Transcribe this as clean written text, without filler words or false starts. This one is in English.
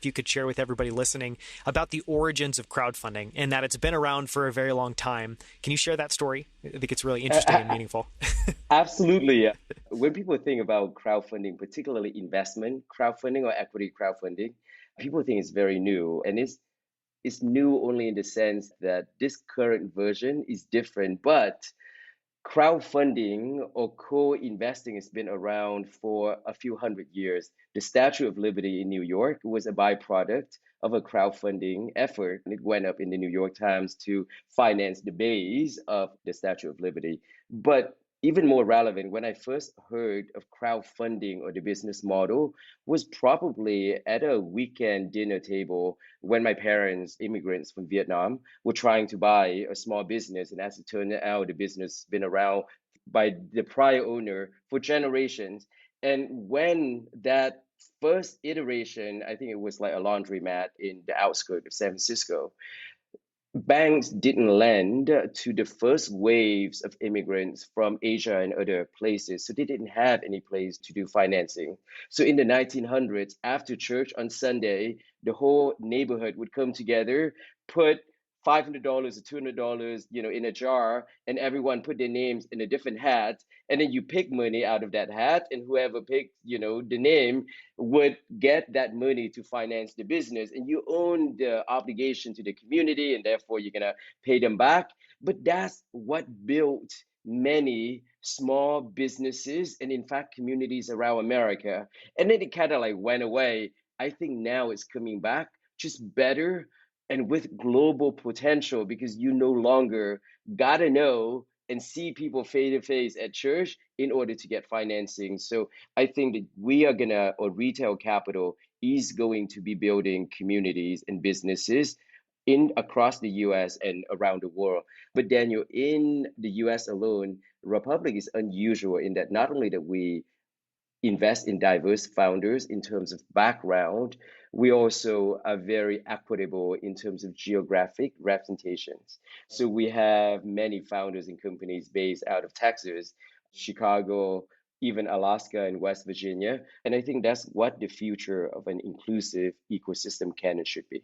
if you could share with everybody listening about the origins of crowdfunding and that it's been around for a very long time. Can you share that story? I think it's really interesting and meaningful. Absolutely. When people think about crowdfunding, particularly investment crowdfunding or equity crowdfunding, people think it's very new. And it's new only in the sense that this current version is different, but crowdfunding or co-investing has been around for a few hundred years. The Statue of Liberty in New York was a byproduct of a crowdfunding effort. And it went up in the New York Times to finance the base of the Statue of Liberty. But even more relevant, when I first heard of crowdfunding or the business model was probably at a weekend dinner table when my parents, immigrants from Vietnam, were trying to buy a small business. And as it turned out, the business has been around by the prior owner for generations. And when that first iteration, I think it was like a laundromat in the outskirts of San Francisco, banks didn't lend to the first waves of immigrants from Asia and other places. So they didn't have any place to do financing. So in the 1900s, after church on Sunday, the whole neighborhood would come together, put $500 or $200, in a jar, and everyone put their names in a different hat. And then you pick money out of that hat, and whoever picked, the name would get that money to finance the business. And you own the obligation to the community, and therefore you're gonna pay them back. But that's what built many small businesses and in fact communities around America. And then it kind of like went away. I think now it's coming back, just better and with global potential, because you no longer gotta know and see people face to face at church in order to get financing. So I think that we are gonna, or retail capital is going to be building communities and businesses in across the US and around the world. But Daniel, in the US alone, Republic is unusual in that not only that we invest in diverse founders in terms of background, we also are very equitable in terms of geographic representations. So we have many founders and companies based out of Texas, Chicago, even Alaska and West Virginia. And I think that's what the future of an inclusive ecosystem can and should be.